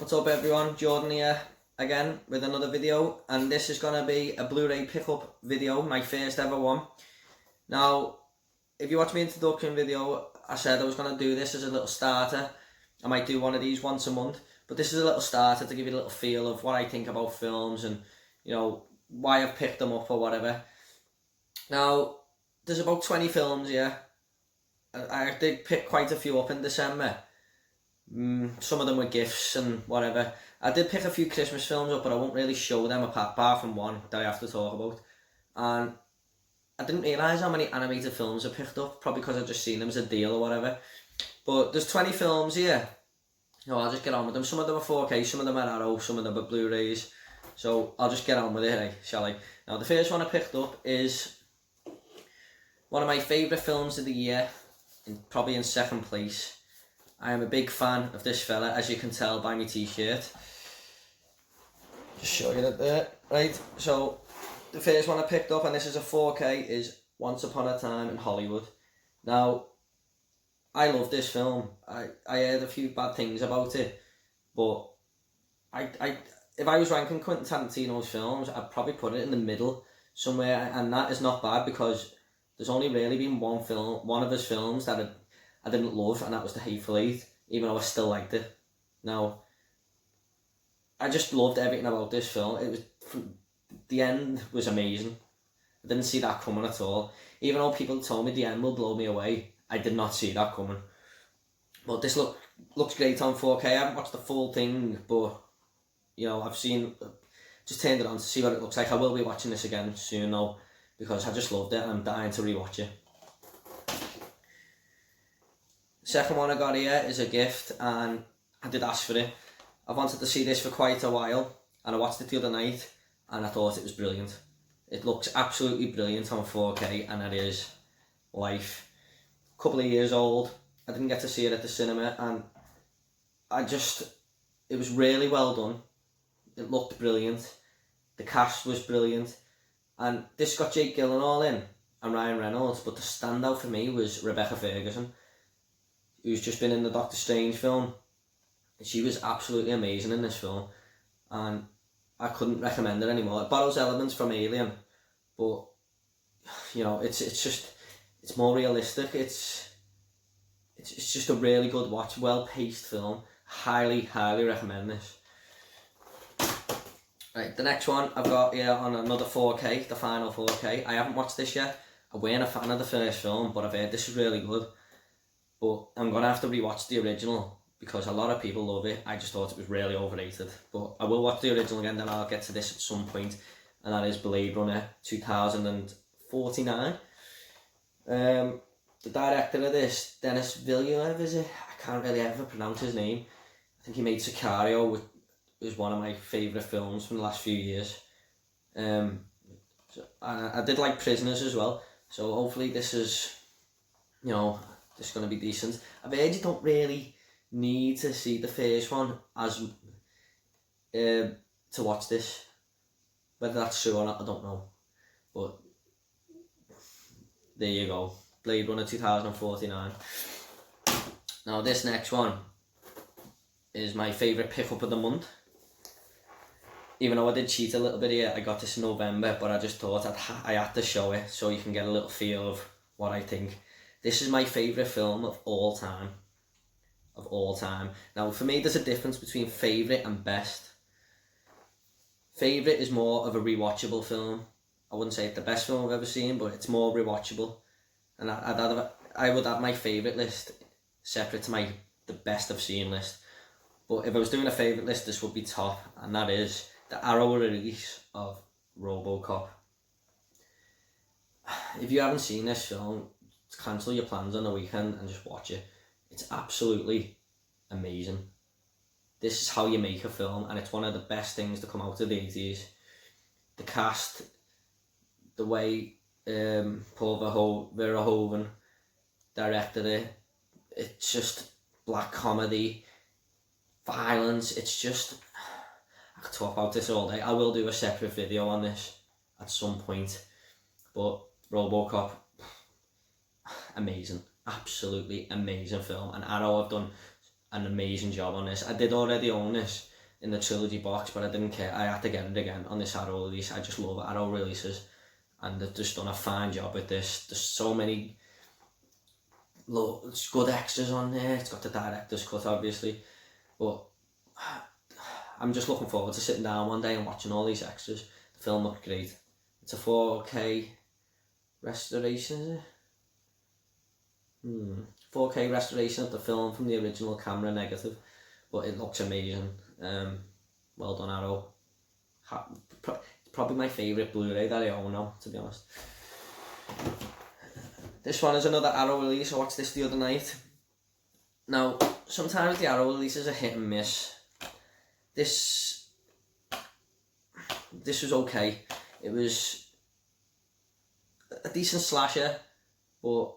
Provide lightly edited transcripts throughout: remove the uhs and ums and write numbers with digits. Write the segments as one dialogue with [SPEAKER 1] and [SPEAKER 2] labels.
[SPEAKER 1] What's up everyone, Jordan here again with another video, and this is going to be a Blu-ray pickup video, my first ever one. Now, if you watch my introduction video, I said I was going to do this as a little starter. I might do one of these once a month, but this is a little starter to give you a little feel of what I think about films and, you know, why I've picked them up or whatever. Now, there's about 20 films here. I did pick quite a few up in December. Some of them were gifts and whatever. I did pick a few Christmas films up, but I won't really show them apart from one that I have to talk about. And I didn't realise how many animated films I picked up, probably because I just seen them as a deal or whatever. But there's 20 films here. No, I'll just get on with them. Some of them are 4K, some of them are Arrow, some of them are Blu-rays. So I'll just get on with it, shall I? Now the first one I picked up is one of my favourite films of the year, probably in second place. I am a big fan of this fella, as you can tell by my t-shirt. Just show you that there. Right, so the first one I picked up, and this is a 4K, is Once Upon a Time in Hollywood. Now, I love this film. I heard a few bad things about it, but if I was ranking Quentin Tarantino's films, I'd probably put it in the middle somewhere, and that is not bad because there's only really been one of his films that I didn't love, and that was The Hateful Eight, even though I still liked it. Now, I just loved everything about this film. It was, the end was amazing. I didn't see that coming at all. Even though people told me the end will blow me away, I did not see that coming. But this looks great on 4K. I haven't watched the full thing, but, you know, just turned it on to see what it looks like. I will be watching this again soon though, because I just loved it and I'm dying to rewatch it. Second one I got here is a gift, and I did ask for it. I've wanted to see this for quite a while, and I watched it the other night and I thought it was brilliant. It looks absolutely brilliant on 4K, and it is life. A couple of years old, I didn't get to see it at the cinema, and it was really well done. It looked brilliant. The cast was brilliant, and this got Jake Gyllenhaal in and Ryan Reynolds, but the standout for me was Rebecca Ferguson, who's just been in the Doctor Strange film. She was absolutely amazing in this film, and I couldn't recommend it anymore. It borrows elements from Alien, but, you know, it's more realistic. It's just a really good watch, well-paced film. Highly recommend this. Right, the next one I've got here on another 4K, the final 4K. I haven't watched this yet. I weren't a fan of the first film, but I've heard this is really good. But I'm going to have to rewatch the original because a lot of people love it. I just thought it was really overrated. But I will watch the original again, then I'll get to this at some point. And that is Blade Runner 2049. The director of this, Denis Villeneuve, is it? I can't really ever pronounce his name. I think he made Sicario, which is one of my favourite films from the last few years. I did like Prisoners as well. So hopefully this is, you know, it's going to be decent. I've heard you don't really need to see the first one as to watch this. Whether that's true or not, I don't know. But there you go. Blade Runner 2049. Now this next one is my favourite pickup of the month. Even though I did cheat a little bit here, I got this in November, but I just thought I had to show it so you can get a little feel of what I think. This is my favourite film of all time. Of all time. Now, for me, there's a difference between favourite and best. Favourite is more of a rewatchable film. I wouldn't say it's the best film I've ever seen, but it's more rewatchable. And I would have my favourite list separate to the best I've seen list. But if I was doing a favourite list, this would be top, and that is the Arrow release of Robocop. If you haven't seen this film, cancel your plans on the weekend and just watch it. It's absolutely amazing. This is how you make a film, and it's one of the best things to come out of the 80s. The cast, the way Paul Verhoeven directed it, it's just black comedy, violence. It's just, I could talk about this all day. I will do a separate video on this at some point, but Robocop, amazing, absolutely amazing film, and Arrow have done an amazing job on this. I did already own this, in the trilogy box, but I didn't care. I had to get it again on this Arrow release. I just love Arrow releases, and they've just done a fine job with this. There's so many good extras on there. It's got the director's cut, obviously, but I'm just looking forward to sitting down one day and watching all these extras. The film looked great. It's a 4K restoration, is it? 4K restoration of the film from the original camera negative, but it looks amazing. Well done, Arrow. It's probably my favourite Blu-ray that I own now, to be honest. This one is another Arrow release. I watched this the other night. Now, sometimes the Arrow releases are hit and miss. This was okay. It was a decent slasher, but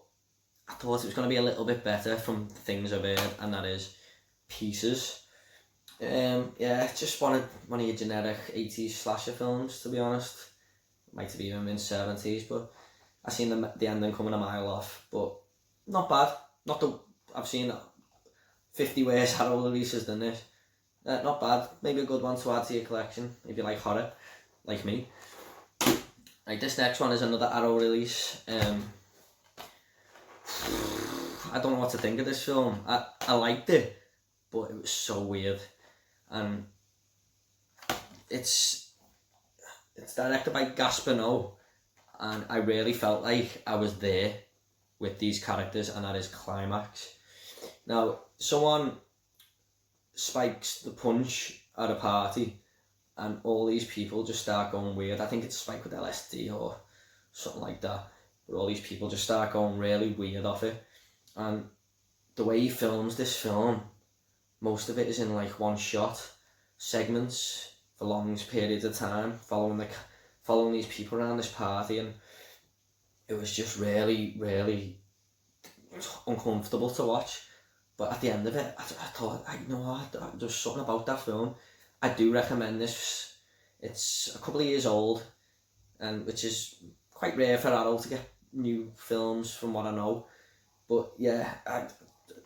[SPEAKER 1] I thought it was going to be a little bit better from things I've heard, and that is Pieces. Yeah, just one of your generic 80s slasher films, to be honest. Might have even been 70s, but I seen the ending coming a mile off. But not bad. Not that I've seen 50 worse Arrow releases than this. Not bad. Maybe a good one to add to your collection if you like horror, like me. Like, this next one is another Arrow release. I don't know what to think of this film. I liked it, but it was so weird. And it's directed by Gaspar Noé, and I really felt like I was there with these characters, and that is Climax. Now, someone spikes the punch at a party, and all these people just start going weird. I think it's spiked with LSD or something like that. But all these people just start going really weird off it. And the way he films this film, most of it is in like one shot, segments for long periods of time, following these people around this party, and it was just really, really uncomfortable to watch. But at the end of it, I thought, you know what, there's something about that film. I do recommend this. It's a couple of years old, and which is quite rare for Arrow to get new films from what I know. But yeah,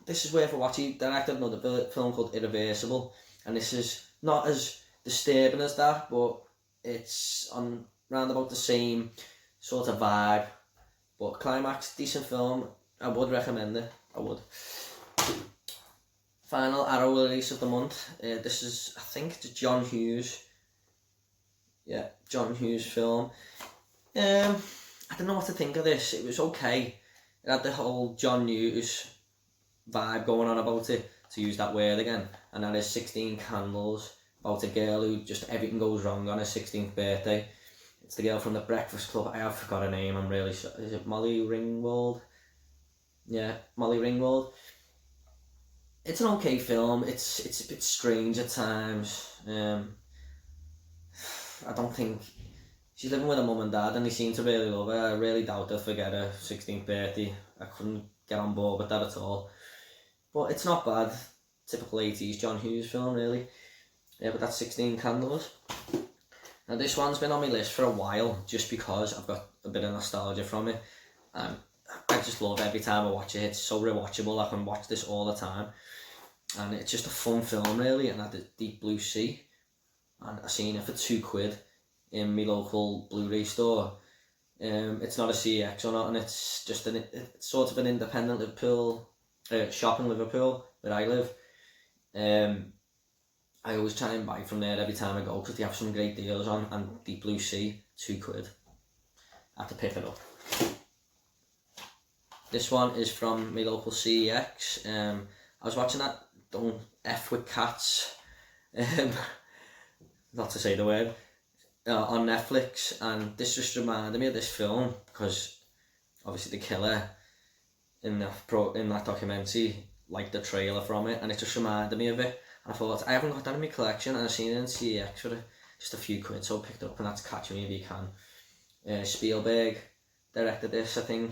[SPEAKER 1] this is worth a watch. He directed another film called Irreversible, and this is not as disturbing as that, but it's on round about the same sort of vibe. But Climax, decent film. I would recommend it. I would. Final Arrow release of the month. This is, I think it's John Hughes. Yeah, John Hughes film. I don't know what to think of this. It was okay. It had the whole John Hughes vibe going on about it, to use that word again. And that is 16 Candles, about a girl who just everything goes wrong on her 16th birthday. It's the girl from The Breakfast Club. I have forgot her name. I'm really sure. Is it Molly Ringwald? Yeah, Molly Ringwald. It's an okay film. It's a bit strange at times. I don't think she's living with her mum and dad, and they seem to really love her. I really doubt they'll forget her 16th birthday. I couldn't get on board with that at all. But it's not bad. Typical 80s John Hughes film, really. Yeah, but that's 16 Candles. Now this one's been on my list for a while, just because I've got a bit of nostalgia from it. I just love every time I watch it. It's so rewatchable. I can watch this all the time. And it's just a fun film, really, and at the Deep Blue Sea. And I seen it for £2 in my local Blu-ray store. It's not a CX or not, and it's just it's sort of an independent Liverpool shop in Liverpool, where I live. I always try and buy from there every time I go, because they have some great deals on, and Deep Blue Sea, £2. I have to pick it up. This one is from my local CEX. I was watching that Don't F With Cats, not to say the word, on Netflix, and this just reminded me of this film, because obviously the killer in that documentary liked the trailer from it, and it just reminded me of it. And I thought, I haven't got that in my collection, and I've seen it in CEX for just a few quid, so I picked it up, and that's Catch Me If You Can. Spielberg directed this, I think.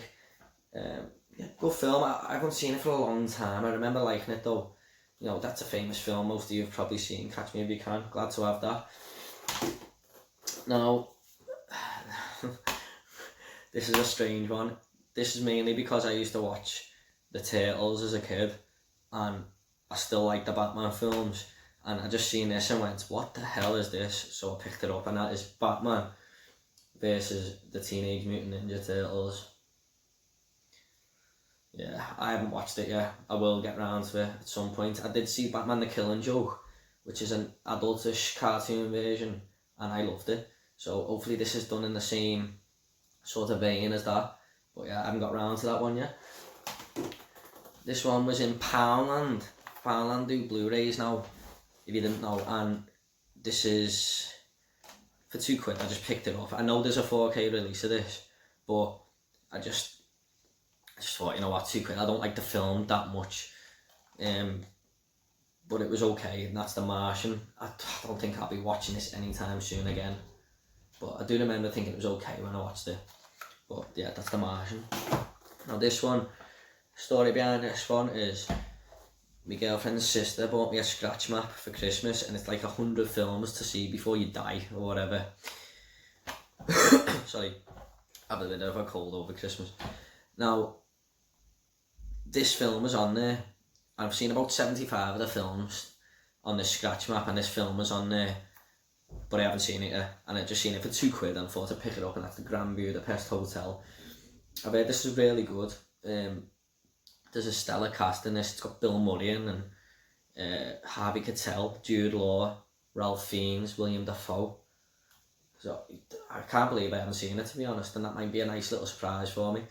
[SPEAKER 1] Yeah, good film. I haven't seen it for a long time. I remember liking it though. You know, that's a famous film. Most of you have probably seen Catch Me If You Can. Glad to have that. Now, this is a strange one. This is mainly because I used to watch the Turtles as a kid, and I still like the Batman films. and I just seen this and went, what the hell is this? So I picked it up, and that is Batman versus the Teenage Mutant Ninja Turtles. Yeah, I haven't watched it yet. I will get round to it at some point. I did see Batman the Killing Joke, which is an adultish cartoon version, and I loved it. So hopefully this is done in the same sort of vein as that. But yeah, I haven't got round to that one yet. This one was in Poundland. Poundland do Blu-rays now, if you didn't know, and this is for £2. I just picked it up. I know there's a 4K release of this, but I just thought, you know what, £2. I don't like the film that much, but it was okay, and that's The Martian. I don't think I'll be watching this anytime soon again, but I do remember thinking it was okay when I watched it. But yeah, that's The Martian. Now this one, story behind this one is my girlfriend's sister bought me a scratch map for Christmas, and it's like 100 films to see before you die or whatever. Sorry, I have a bit of a cold over Christmas. Now, this film was on there. I've seen about 75 of the films on this scratch map, and this film was on there, but I haven't seen it yet. And I just seen it for £2 and thought to pick it up, and that's the Grand Budapest Hotel. I've heard this is really good. There's a stellar cast in this. It's got Bill Murray in, and Harvey Keitel, Jude Law, Ralph Fiennes, William Dafoe. So I can't believe I haven't seen it, to be honest, and that might be a nice little surprise for me.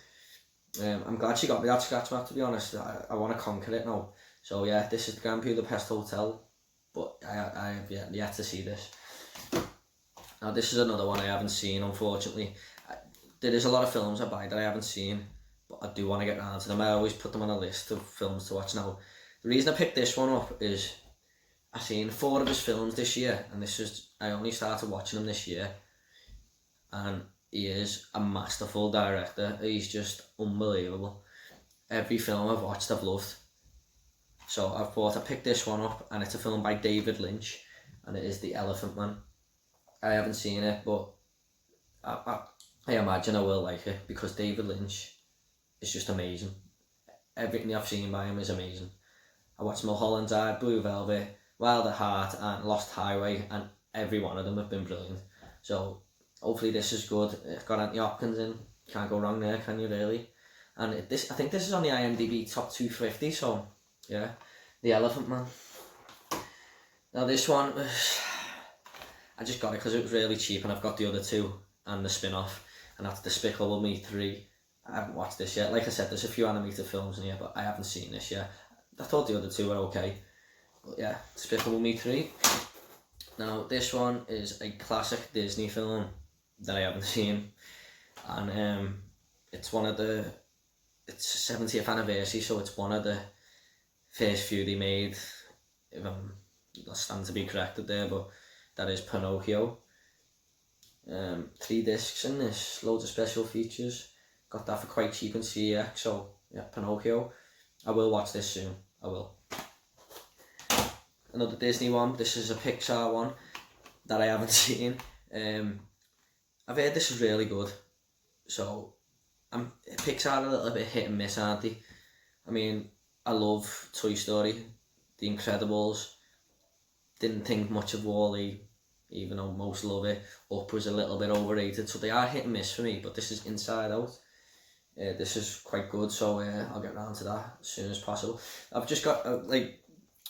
[SPEAKER 1] I'm glad she got me that scratch map, to be honest. I want to conquer it now. So yeah, this is the Grand Budapest Hotel, but I have yet to see this. Now this is another one I haven't seen, unfortunately. There is a lot of films I buy that I haven't seen, but I do want to get around to them. I always put them on a list of films to watch now. The reason I picked this one up is I've seen 4 of his films this year, and I only started watching them this year, and he is a masterful director. He's just unbelievable. Every film I've watched I've loved. So I picked this one up, and it's a film by David Lynch, and it is The Elephant Man. I haven't seen it, but I imagine I will like it, because David Lynch is just amazing. Everything I've seen by him is amazing. I watched Mulholland Drive, Blue Velvet, Wild at Heart, and Lost Highway, and every one of them have been brilliant. So hopefully this is good. It's got Anthony Hopkins in. Can't go wrong there, can you really? And I think this is on the IMDb top 250, so yeah. The Elephant Man. Now this one was... I just got it because it was really cheap, and I've got the other 2 and the spin-off, and that's Despicable Me 3. I haven't watched this yet. Like I said, there's a few animated films in here, but I haven't seen this yet. I thought the other 2 were okay. But yeah, Despicable Me 3. Now this one is a classic Disney film that I haven't seen, and it's 70th anniversary, so it's one of the first few they made, if I stand to be corrected there, but that is Pinocchio. 3 discs in this, loads of special features. Got that for quite cheap in CEX, so yeah, Pinocchio. I will watch this soon, I will. Another Disney one, this is a Pixar one that I haven't seen. I've heard this is really good, so Pixar are a little bit hit and miss, aren't they? I mean, I love Toy Story, The Incredibles, didn't think much of Wall-E, even though most love it. Up was a little bit overrated, so they are hit and miss for me, but this is Inside Out. This is quite good, so I'll get round to that as soon as possible. I've just got, like,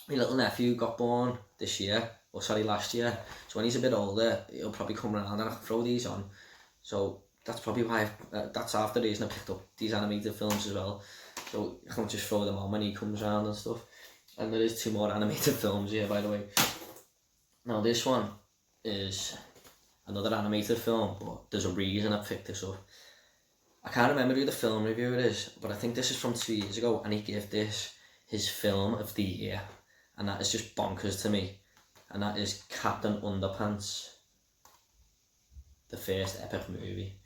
[SPEAKER 1] my little nephew got born this year, or sorry, last year, so when he's a bit older, he'll probably come around and I can throw these on. So that's probably why, that's half the reason I picked up these animated films as well. So I can't just throw them on when he comes around and stuff. And there is 2 more animated films here, by the way. Now this one is another animated film, but there's a reason I picked this up. I can't remember who the film reviewer is, but I think this is from 2 years ago, and he gave this his film of the year, and that is just bonkers to me. And that is Captain Underpants, the first epic movie.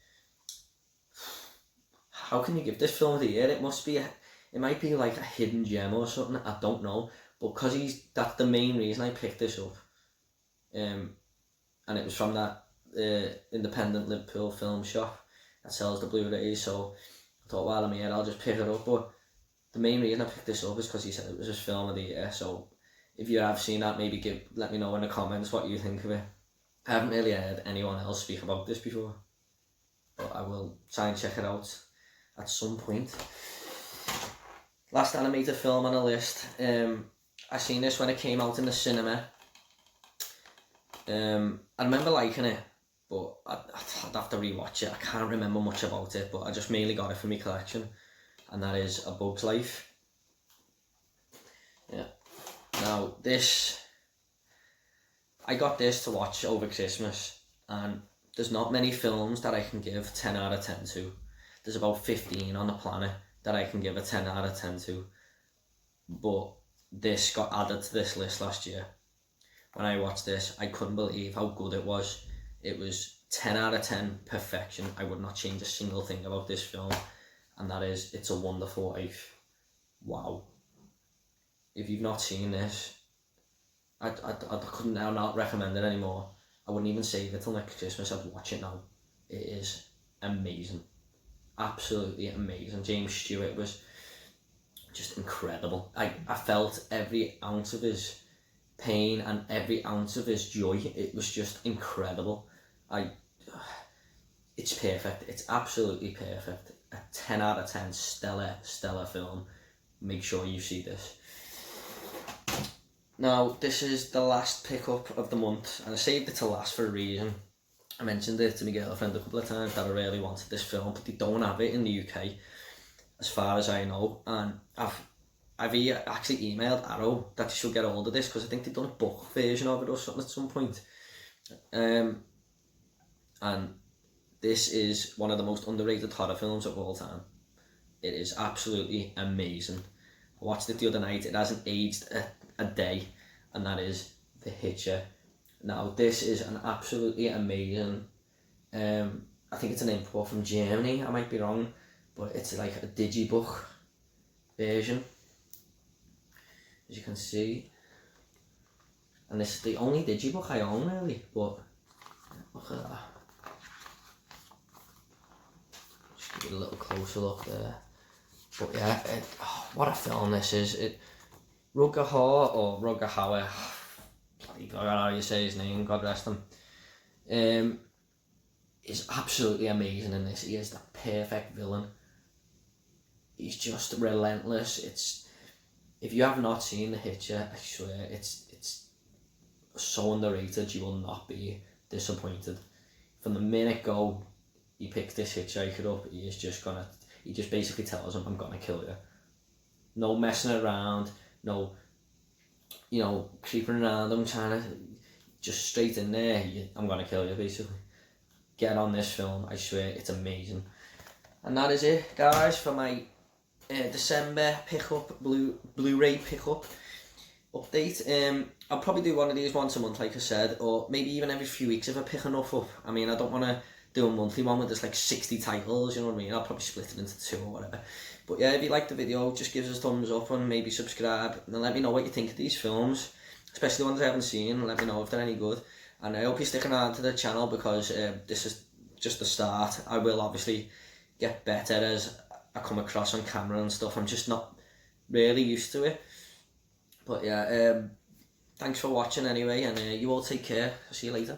[SPEAKER 1] How can you give this film of the year? It might be like a hidden gem or something, I don't know. But because that's the main reason I picked this up. And it was from that independent Liverpool film shop that sells the Blu-rays, so I thought while I'm here I'll just pick it up. But the main reason I picked this up is because he said it was his film of the year, so if you have seen that, maybe let me know in the comments what you think of it. I haven't really heard anyone else speak about this before, but I will try and check it out at some point. Last animated film on the list. I seen this when it came out in the cinema. I remember liking it, but I'd have to rewatch it. I can't remember much about it, but I just mainly got it for my collection, and that is A Bug's Life. Yeah. Now I got this to watch over Christmas, and there's not many films that I can give 10 out of 10 to. There's about 15 on the planet that I can give a 10 out of 10 to, but this got added to this list last year. When I watched this, I couldn't believe how good it was. It was 10 out of 10 perfection. I would not change a single thing about this film, and that is It's a Wonderful Life. Wow. If you've not seen this, I couldn't now not recommend it anymore. I wouldn't even save it till next Christmas. I'd watch it now. It is amazing. Absolutely amazing. James Stewart was just incredible. I felt every ounce of his pain and every ounce of his joy. It was just incredible. It's perfect. It's absolutely perfect. A 10 out of 10 stellar film. Make sure you see this. Now, this is the last pickup of the month, and I saved it to last for a reason. I mentioned it to my girlfriend a couple of times that I really wanted this film, but they don't have it in the UK, as far as I know. And I've actually emailed Arrow that they should get hold of this, because I think they've done a book version of it or something at some point. And this is one of the most underrated horror films of all time. It is absolutely amazing. I watched it the other night. It hasn't aged a day, and that is The Hitcher. Now, this is an absolutely amazing, I think it's an import from Germany, I might be wrong, but it's like a digibook version, as you can see. And this is the only digibook I own, really, but look at that. Just give you a little closer look there. But yeah, what a film this is. Rutger Hauer, or Rutger Hauer, bloody God, how you say his name, God rest him, is absolutely amazing in this. He is the perfect villain. He's just relentless. If you have not seen The Hitcher, I swear, it's so underrated. You will not be disappointed. From the minute go, he picks this hitchhiker up, he just basically tells him, I'm gonna kill you. No messing around, no, creeping around him, trying to, just straight in there, I'm gonna kill you, basically. Get on this film, I swear, it's amazing. And that is it, guys, for my December pickup, Blu-ray pickup update. I'll probably do one of these once a month, like I said, or maybe even every few weeks if I pick enough up. I mean, I don't want to do a monthly one with there's like 60 titles, you know what I mean? I'll probably split it into 2 or whatever. But yeah, if you like the video, just give us a thumbs up and maybe subscribe, and let me know what you think of these films, especially the ones I haven't seen. Let me know if they're any good, and I hope you're sticking around to the channel, because this is just the start. I will obviously get better as I come across on camera and stuff. I'm just not really used to it. But yeah, thanks for watching anyway, and you all take care. I'll see you later.